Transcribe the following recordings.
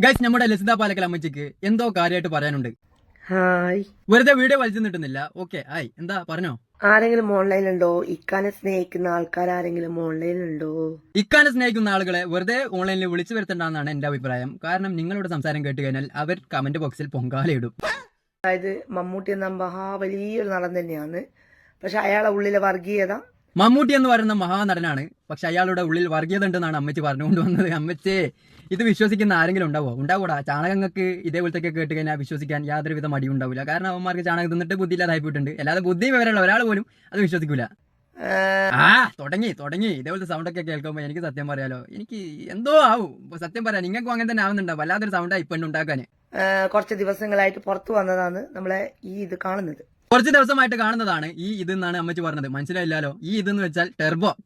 Guys, നമ്മുടെ ലസിത പാലക്കൽ അമ്മച്ചിക്ക് എന്തോ കാര്യമായിട്ട് പറയാനുണ്ട്. ഹായ്. വെറുതെ വീഡിയോ വലിച്ചു നിട്ടുന്നില്ല. ഓക്കെ, ഹായ്, എന്താ പറഞ്ഞോ? ആരെങ്കിലും ഓൺലൈനിലുണ്ടോ? ഇക്കാനെ സ്നേഹിക്കുന്ന ആൾക്കാർ ആരെങ്കിലും ഓൺലൈനിലുണ്ടോ? ഇക്കാനെ സ്നേഹിക്കുന്ന ആളുകളെ വെറുതെ ഓൺലൈനിൽ വിളിച്ചു വരുത്തേണ്ടെന്നാണ് എന്റെ അഭിപ്രായം. കാരണം നിങ്ങളുടെ സംസാരം കേട്ട് കഴിഞ്ഞാൽ അവർ കമന്റ് ബോക്സിൽ പൊങ്കാലയിടും. അതായത് മമ്മൂട്ടി എന്ന വലിയൊരു നടൻ തന്നെയാണ്. പക്ഷെ അയാളെ ഉള്ളിലെ വർഗീയത. മമ്മൂട്ടി എന്ന് പറയുന്ന മഹാനടനാണ്, പക്ഷെ അയാളുടെ ഉള്ളിൽ വർഗീയത ഉണ്ടെന്നാണ് അമ്മച്ചി പറഞ്ഞുകൊണ്ട് വന്നത്. അമ്മച്ചേ, ഇത് വിശ്വസിക്കുന്ന ആരെങ്കിലും ഉണ്ടാവൂടാ? ചാണകങ്ങൾക്ക് ഇതേപോലത്തെ കേട്ട് കഴിഞ്ഞാൽ വിശ്വസിക്കാൻ യാതൊരുവിധ മടിയും ഉണ്ടാവില്ല. കാരണം അവന്മാർക്ക് ചാണകം തിന്നിട്ട് ബുദ്ധി ഇല്ലാതായി പോയിട്ടുണ്ട്. അല്ലാതെ ബുദ്ധി വിവരമുള്ള ഒരാൾ പോലും അത് വിശ്വസിക്കൂല. തുടങ്ങി ഇതേപോലത്തെ സൗണ്ടൊക്കെ കേൾക്കുമ്പോൾ എനിക്ക് സത്യം പറയാലോ, എനിക്ക് എന്തോ ആവും. സത്യം പറയാം, നിങ്ങൾക്കും അങ്ങനെ തന്നെ ആവുന്നുണ്ടാവും. വല്ലാത്തൊരു സൗണ്ടായി ഇപ്പൊ ഉണ്ടാക്കാൻ. കുറച്ച് ദിവസങ്ങളായിട്ട് പുറത്തു വന്നതാണ് നമ്മളെ ഈ ഇത് കാണുന്നത്. കുറച്ച് ദിവസമായിട്ട് കാണുന്നതാണ് ഈ ഇതെന്നാണ് അമ്മച്ചി പറഞ്ഞത്. മനസ്സിലായില്ലാലോ? ഈ ഇതെന്ന് വെച്ചാൽ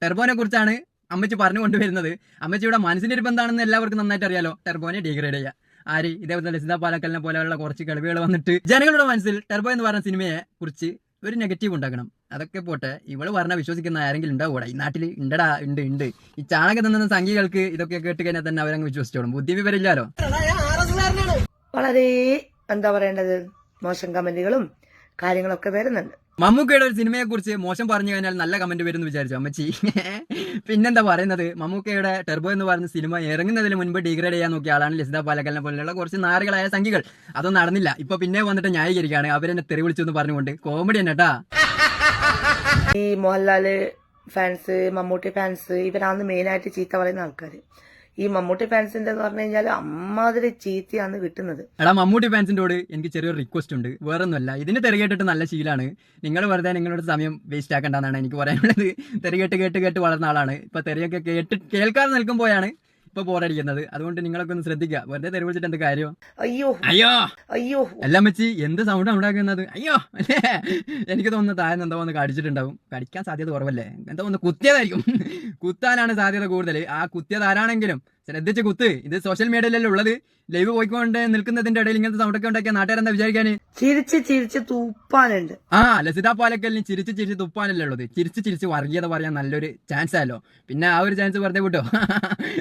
ടെർബോനെ കുറിച്ചാണ് അമ്മച്ചി പറഞ്ഞു കൊണ്ടുവരുന്നത്. അമ്മച്ചിയുടെ മനസ്സിന്റെ ഇരിപ്പ് എന്താണെന്ന് എല്ലാവർക്കും നന്നായിട്ട് അറിയാലോ. ടെർബോനെ ഡിഗ്രേഡ് ചെയ്യുക. ആര്? ഇതേപോലെ ലസിത പാലക്കലിനെ പോലെയുള്ള കുറച്ച് കളിവുകൾ വന്നിട്ട് ജനങ്ങളുടെ മനസ്സിൽ ടെർബോ എന്ന് പറഞ്ഞ സിനിമയെ കുറിച്ച് ഒരു നെഗറ്റീവ് ഉണ്ടാക്കണം. അതൊക്കെ പോട്ടെ, ഇവള് പറഞ്ഞ വിശ്വസിക്കുന്ന ആരെങ്കിലും ഉണ്ടാവൂടാ ഈ നാട്ടിൽ? ഉണ്ട്. ഈ ചാണകം തിന്നുന്ന സംഘികൾക്ക് ഇതൊക്കെ കേട്ട് കഴിഞ്ഞാൽ തന്നെ അവരങ്ങ് വിശ്വസിച്ചോളും. ബുദ്ധി വിവരമില്ലാലോ. വളരെ എന്താ പറയേണ്ടത്, മോശം കമന്റുകളും കാര്യങ്ങളൊക്കെ വരുന്നുണ്ട്. മമ്മൂക്കയുടെ ഒരു സിനിമയെ കുറിച്ച് മോശം പറഞ്ഞു കഴിഞ്ഞാൽ നല്ല കമന്റ് വരുമെന്ന് വിചാരിച്ചു അമ്മച്ചി. പിന്നെന്താ പറയുന്നത്, മമ്മൂക്കയുടെ ടെർബോ എന്ന് പറയുന്ന സിനിമ ഇറങ്ങുന്നതിന് മുൻപ് ഡിഗ്രേഡ് ചെയ്യാൻ നോക്കിയ ആളാണ് ലസിത പാലക്കലിനെ പോലെയുള്ള കുറച്ച് നാറുകളായ സംഖ്യകൾ. അതൊന്നും നടന്നില്ല. ഇപ്പൊ പിന്നെ വന്നിട്ട് ന്യായീകരിക്കുകയാണ്. അവരെന്നെ തെറി വിളിച്ചു എന്ന് പറഞ്ഞുകൊണ്ട്. കോമഡി തന്നെ കേട്ടാ. ഈ മോഹൻലാല് ഫാൻസ്, മമ്മൂട്ടി ഫാൻസ്, ഇവരാണ് മെയിനായിട്ട് ചീത്ത പറയുന്ന ആൾക്കാർ. ഈ മമ്മൂട്ടി ഫാൻസിന്റെ എന്ന് പറഞ്ഞു കഴിഞ്ഞാൽ അമ്മാതിരി ചീത്തയാണ് കിട്ടുന്നത്. എടാ, മമ്മൂട്ടി ഫാൻസിന്റോട് എനിക്ക് ചെറിയൊരു റിക്വസ്റ്റ് ഉണ്ട്. വേറൊന്നുമല്ല, ഇതിന് തെറികേട്ടിട്ട് നല്ല ശീലാണ്. നിങ്ങൾ വെറുതെ നിങ്ങളുടെ സമയം വേസ്റ്റ് ആക്കണ്ടെന്നാണ് എനിക്ക് പറയാനുള്ളത്. തെറികേട്ട് വളർന്ന ആളാണ്. ഇപ്പൊ തെറിയൊക്കെ കേൾക്കാതെ നിൽക്കുമ്പോഴാണ് ഇപ്പൊ ബോറടിക്കുന്നത്. അതുകൊണ്ട് നിങ്ങളൊക്കെ ഒന്ന് ശ്രദ്ധിക്കുക. വെറുതെ തെറി വിളിച്ചിട്ട് എന്ത് കാര്യം? അയ്യോ എല്ലാം വെച്ച് എന്ത് സൗണ്ടാണ് ഉണ്ടാക്കുന്നത്? അയ്യോ അല്ലേ? എനിക്ക് തോന്നുന്നു താഴെ എന്തോ ഒന്ന് കടിച്ചിട്ടുണ്ടാവും. കടിക്കാൻ സാധ്യത കുറവല്ലേ? എന്തോ ഒന്ന് കുത്തിയതായിരിക്കും. കുത്താനാണ് സാധ്യത കൂടുതൽ. ആ കുത്തിയത് ആരാണെങ്കിലും ശ്രദ്ധിച്ച് കുത്ത്. ഇത് സോഷ്യൽ മീഡിയയിലല്ലേ ഉള്ളത്. ലൈവ് പോയിക്കൊണ്ട് നിൽക്കുന്നതിന്റെ ഇടയിൽ ഇങ്ങനത്തെ സൗണ്ടൊക്കെ ഉണ്ടാക്കിയ നാട്ടുകാരെന്താ വിചാരിക്കാന്? ചിരിച്ച് തുപ്പാനുണ്ട്. ലസിത പാലക്കലിന് ചിരിച്ച് തുപ്പാനല്ലേ ഉള്ളത്. ചിരിച്ച് വർഗീയത പറയാൻ നല്ലൊരു ചാൻസ് ആയല്ലോ. പിന്നെ ആ ഒരു ചാൻസ് വെറുതെ വിട്ടോ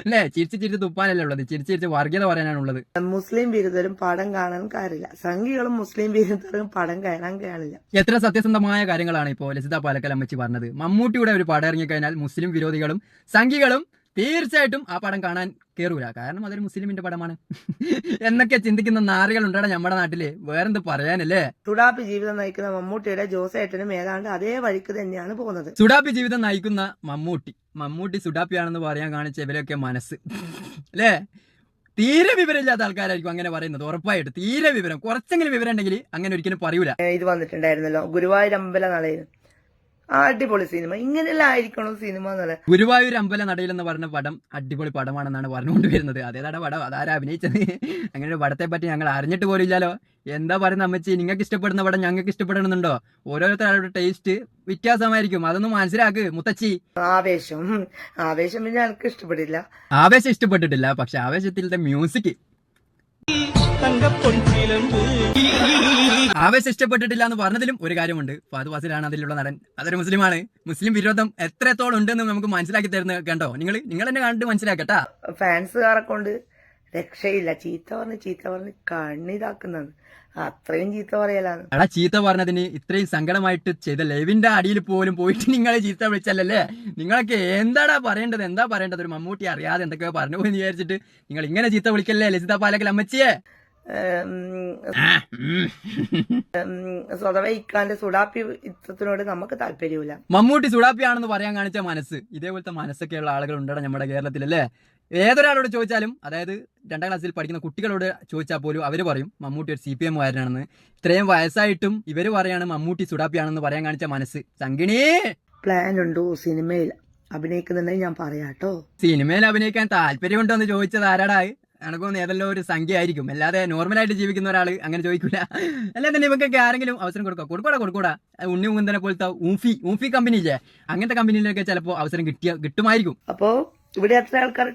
അല്ലേ? ചിരിച്ച് തുപ്പാനല്ലേ ഉള്ളത്. ചിരിച്ച് വർഗീയത പറയാനാണുള്ളത്. മുസ്ലിം ബിരുദരും പടം കാണാൻ കാണില്ല. സംഘികളും മുസ്ലിം ബിരുദരും പടം കാണാൻ കാണില്ല. എത്ര സത്യസന്ധമായ കാര്യങ്ങളാണ് ഇപ്പോൾ ലസിത പാലക്കൽ അമ്മച്ചി പറഞ്ഞത്. മമ്മൂട്ടിയുടെ ഒരു പടം ഇറങ്ങിക്കഴിഞ്ഞാൽ മുസ്ലിം വിരോധികളും സംഘികളും തീർച്ചയായിട്ടും ആ പടം കാണാൻ കേറൂല. കാരണം അതൊരു മുസ്ലിമിന്റെ പടമാണ് എന്നൊക്കെ ചിന്തിക്കുന്ന നാറികൾ ഉണ്ടാണ് നമ്മുടെ നാട്ടില്. വേറെന്ത് പറയാനല്ലേ? സുഡാപ്പി ജീവിതം നയിക്കുന്ന മമ്മൂട്ടിയുടെ ജോസേട്ടനും ഏതാണ്ട് അതേ വഴിക്ക് തന്നെയാണ് പോകുന്നത്. സുഡാപ്പി ജീവിതം നയിക്കുന്ന മമ്മൂട്ടി സുഡാപ്പിയാണെന്ന് പറയാൻ കാണിച്ച ഇവരൊക്കെ മനസ്സ് അല്ലേ? തീരെ വിവരമില്ലാത്ത ആൾക്കാരായിരിക്കും അങ്ങനെ പറയുന്നത്. ഉറപ്പായിട്ട് തീരെ വിവരം, കുറച്ചെങ്കിലും വിവരം ഉണ്ടെങ്കിൽ അങ്ങനെ ഒരിക്കലും പറയൂല. ഇത് വന്നിട്ടുണ്ടായിരുന്നല്ലോ ഗുരുവായൂർ അമ്പല നടയിൽ. അടിപൊളി സിനിമ. ഇങ്ങനെയല്ല ആയിരിക്കണം സിനിമ എന്നല്ല. ഗുരുവായൂർ അമ്പല നടയിൽ എന്ന് പറഞ്ഞ പടം അടിപൊളി പടമാണെന്നാണ് പറഞ്ഞുകൊണ്ടുവരുന്നത്. അതേതാ പടം? അതാരാ അഭിനയിച്ചത്? അങ്ങനെ ഒരു പടത്തെ പറ്റി ഞങ്ങൾ അറിഞ്ഞിട്ട് പോലും ഇല്ലാലോ. എന്താ പറയുന്ന അമ്മച്ചി? നിങ്ങൾക്ക് ഇഷ്ടപ്പെടുന്ന പടം ഞങ്ങൾക്ക് ഇഷ്ടപ്പെടണമെന്നുണ്ടോ? ഓരോരുത്തരുടെ ടേസ്റ്റ് വ്യത്യാസമായിരിക്കും. അതൊന്നും മനസ്സിലാക്ക് മുത്തച്ചി. ആവേശം പിന്നെ എനിക്ക് ഇഷ്ടപ്പെട്ടില്ല. ആവേശം ഇഷ്ടപ്പെട്ടിട്ടില്ല. പക്ഷെ ആവേശത്തിലത്തെ മ്യൂസിക് ആവേശം ഇഷ്ടപ്പെട്ടിട്ടില്ല എന്ന് പറഞ്ഞതിലും ഒരു കാര്യമുണ്ട്. ഫഹദ് ഫാസിലാണ് അതിലുള്ള നടൻ. അതൊരു മുസ്ലിമാണ്. മുസ്ലിം വിരോധം എത്രത്തോളം ഉണ്ടെന്ന് നമുക്ക് മനസ്സിലാക്കി തരുന്നത് കണ്ടോ? നിങ്ങൾ തന്നെ കണ്ട് മനസ്സിലാക്കട്ടാ. ഫാൻസുകാരെ കൊണ്ട് രക്ഷയില്ല. ചീത്ത പറഞ്ഞ് കണ്ണിതാക്കുന്നത് അത്രയും ചീത്ത പറയലാണ്. എടാ, ചീത്ത പറഞ്ഞതിന് ഇത്രയും സങ്കടമായിട്ട് ചെയ്ത ലൈവിന്റെ അടിയിൽ പോലും പോയിട്ട് നിങ്ങൾ ചീത്ത വിളിച്ചല്ലേ? നിങ്ങളൊക്കെ എന്താ പറയേണ്ടത്? ഒരു മമ്മൂട്ടി അറിയാതെ എന്തൊക്കെയോ പറഞ്ഞു പോയി വിചാരിച്ചിട്ട് നിങ്ങൾ ഇങ്ങനെ ചീത്ത വിളിക്കല്ലേ ലസിത പാലക്കൽ അമ്മച്ചിയെ? സ്വതവേ ഇക്കാന്റെ സുഡാപ്പി യുദ്ധത്തിനോട് നമുക്ക് താല്പര്യമില്ല. മമ്മൂട്ടി സുഡാപ്പിയാണെന്ന് പറയാൻ കാണിച്ച മനസ്സ്, ഇതേപോലത്തെ മനസ്സൊക്കെയുള്ള ആളുകൾ ഉണ്ടാണ് നമ്മുടെ കേരളത്തിലല്ലേ? ഏതൊരാളോട് ചോദിച്ചാലും, അതായത് 2ാം ക്ലാസ്സിൽ പഠിക്കുന്ന കുട്ടികളോട് ചോദിച്ചാൽ പോലും അവര് പറയും മമ്മൂട്ടി ഒരു CPM കാരനാണെന്ന്. ഇത്രയും വയസ്സായിട്ടും ഇവര് പറയാണ് മമ്മൂട്ടി സുഡാപ്പിയാണെന്ന് പറയാൻ കാണിച്ച മനസ്സ്. സംഗിണി, പ്ലാൻ ഉണ്ടോ സിനിമയിൽ അഭിനയിക്കുന്നുണ്ടെങ്കിൽ ഞാൻ പറയാട്ടോ. സിനിമയിൽ അഭിനയിക്കാൻ താല്പര്യമുണ്ടോ എന്ന് ചോദിച്ചത് ആരാടാ? എനക്കൊന്ന് ഏതെല്ലാം ഒരു സംഖ്യ ആയിരിക്കും. അല്ലാതെ നോർമലായിട്ട് ജീവിക്കുന്ന ഒരാള് അങ്ങനെ ചോദിക്കൂല. അല്ലാതെ തന്നെ ഇവക്കൊക്കെ ആരെങ്കിലും അവസരം കൊടുക്കൂടാ. ഉണ്ണി മുകുന്ദനെ പോലത്തെ ഊഫി കമ്പനിയില്ലേ, അങ്ങനത്തെ കമ്പനിയിലൊക്കെ ചിലപ്പോൾ അവസരം കിട്ടുമായിരിക്കും. അപ്പോ ഇവിടെ എത്ര ആൾക്കാർ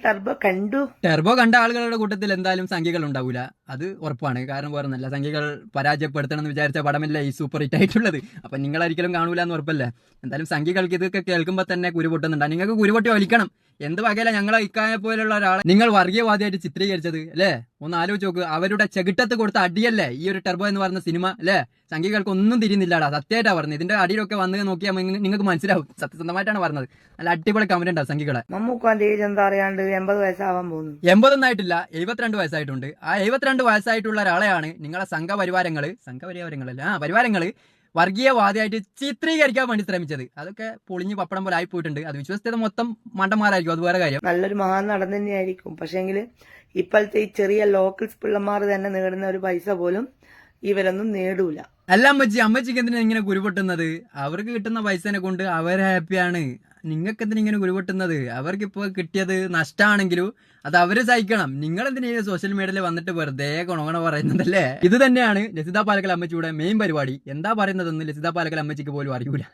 ടെർബോ കണ്ട ആളുകളുടെ കൂട്ടത്തിൽ എന്തായാലും സംഖ്യകൾ ഉണ്ടാവൂല. അത് ഉറപ്പാണ്. കാരണം വേറെ നല്ല സംഖ്യകൾ പരാജയപ്പെടുത്തണം എന്ന് വിചാരിച്ച പടമല്ലേ ഈ സൂപ്പർ ഹിറ്റ് ആയിട്ടുള്ളത്. അപ്പൊ നിങ്ങൾ ഒരിക്കലും കാണൂല എന്ന് ഉറപ്പല്ലേ. എന്തായാലും സംഖ്യകൾക്ക് ഇതൊക്കെ കേൾക്കുമ്പോൾ തന്നെ കുരു പൊട്ടുന്നുണ്ട്. നിങ്ങൾക്ക് കുരുപൊട്ടി വലിക്കണം. എന്ത് വകയില ഞങ്ങളെ ഇക്കായെ പോലുള്ള ഒരാളെ നിങ്ങൾ വർഗീയവാദിയായിട്ട് ചിത്രീകരിച്ചത് അല്ലേ? ഒന്ന് ആലോചിച്ച് നോക്ക്. അവരുടെ ചെകിട്ടത്ത് കൊടുത്ത അടിയല്ലേ ഈ ഒരു ടെർബോ എന്ന് പറയുന്ന സിനിമ അല്ലേ? സംഖ്യകൾക്ക് ഒന്നും തിരിയുന്നില്ലാടാ. സത്യമായിട്ടാ പറഞ്ഞത്. ഇതിന്റെ അടിയിലൊക്കെ വന്ന് നോക്കിയാൽ നിങ്ങൾക്ക് മനസ്സിലാവും. സത്യസന്ധമായിട്ടാണ് പറഞ്ഞത്. നല്ല അടിപൊളി കമന്റ് ഉണ്ടാവും സംഖ്യകളെ. മമ്മൂക്കാന്റെ ഏജ് എന്താ അറിയാണ്ട് 80 വയസ്സാവാൻ പോകുന്നു. 80 ആയിട്ടില്ല, 72 വയസ്സായിട്ടുണ്ട്. ആ 72 വയസ്സായിട്ടുള്ള ഒരാളെയാണ് നിങ്ങളെ പരിവാരങ്ങള് വർഗീയവാദിയായിട്ട് ചിത്രീകരിക്കാൻ വേണ്ടി ശ്രമിച്ചത്. അതൊക്കെ പൊളിഞ്ഞ് പപ്പടം പോലെ ആയി പോയിട്ടുണ്ട്. അത് വിശ്വസിച്ചത് മൊത്തം മണ്ടന്മാരായിരിക്കും. അത് വേറെ കാര്യം. നല്ലൊരു മഹാൻ നടൻ തന്നെയായിരിക്കും. പക്ഷേങ്കിൽ ഇപ്പോഴത്തെ ഈ ചെറിയ ലോക്കൽസ് പിള്ളമാർ തന്നെ നേടുന്ന ഒരു പൈസ പോലും ഇവരൊന്നും നേടൂല. അല്ല അമ്മച്ചിക്ക് എന്തിനാ ഇങ്ങനെ കുരുപൊട്ടുന്നത്? അവർക്ക് കിട്ടുന്ന പൈസനെ കൊണ്ട് അവർ ഹാപ്പിയാണ്. നിങ്ങൾക്ക് എന്തിനാ ഇങ്ങനെ കുരുപൊട്ടുന്നത്? അവർക്കിപ്പോ കിട്ടിയത് നഷ്ടമാണെങ്കിലും അത് അവര് സഹിക്കണം. നിങ്ങൾ എന്തിനാ സോഷ്യൽ മീഡിയയിൽ വന്നിട്ട് വെറുതെ ഗുണഗുണ പറയുന്നതല്ലേ? ഇത് തന്നെയാണ് ലസിത പാലക്കൽ അമ്മച്ചിയുടെ മെയിൻ പരിപാടി. എന്താ പറയുന്നതെന്ന് ലസിത പാലക്കൽ അമ്മച്ചിക്ക് പോലും അറിയൂല.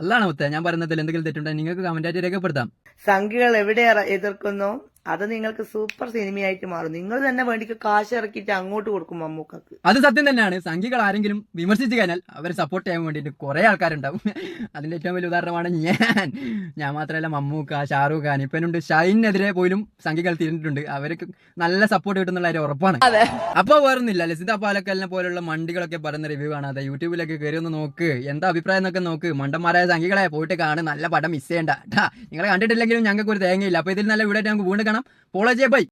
അല്ലാണ് മുത്തേ ഞാൻ പറയുന്നതിൽ എന്തെങ്കിലും തെറ്റുണ്ടെങ്കിൽ നിങ്ങൾക്ക് കമന്റായിട്ട് രേഖപ്പെടുത്താം. സംഖ്യകൾ എവിടെ എതിർക്കുന്നോ അത് നിങ്ങൾക്ക് സൂപ്പർ സിനിമയായിട്ട് മാറും. നിങ്ങൾ തന്നെ വേണ്ടിക്ക് കാശ് ഇറക്കിയിട്ട് അങ്ങോട്ട് കൊടുക്കും മമ്മൂക്കക്ക്. അത് സത്യം തന്നെയാണ്. സംഖ്യകൾ ആരെങ്കിലും വിമർശിച്ചു കഴിഞ്ഞാൽ അവരെ സപ്പോർട്ട് ചെയ്യാൻ വേണ്ടിയിട്ട് കുറെ ആൾക്കാരുണ്ടാവും. അതിന്റെ ഏറ്റവും വലിയ ഉദാഹരണമാണ് ഞാൻ മാത്രമല്ല, മമ്മൂക്ക, ഷാറൂഖ് ഖാൻ, ഇപ്പനുണ്ട് ഷൈനെതിരെ പോലും സംഖ്യകൾ തിരിഞ്ഞിട്ടുണ്ട്. അവർക്ക് നല്ല സപ്പോർട്ട് കിട്ടുന്നുള്ള കാര്യം ഉറപ്പാണ്. അപ്പൊ വേറൊന്നുമില്ല, ലസിത പാലക്കലിനെ പോലുള്ള മണ്ടികളൊക്കെ പറയുന്ന റിവ്യൂ കാണാതെ യൂട്യൂബിലൊക്കെ കയറി ഒന്ന് നോക്ക്. എന്താ അഭിപ്രായം എന്നൊക്കെ നോക്ക്. മണ്ടന്മാരായ സംഖ്യകളെ പോയിട്ട് കാണും. നല്ല പടം മിസ് ചെയ്യണ്ട. നിങ്ങൾ കണ്ടിട്ടില്ലെങ്കിലും ഞങ്ങൾക്ക് ഒരു തേങ്ങയില്ല. അപ്പൊ ഇതിൽ നല്ല വീഡിയോ നമുക്ക് വീണ്ടും കാണാം. ഫോളോ ചെയ്യ. ബൈ.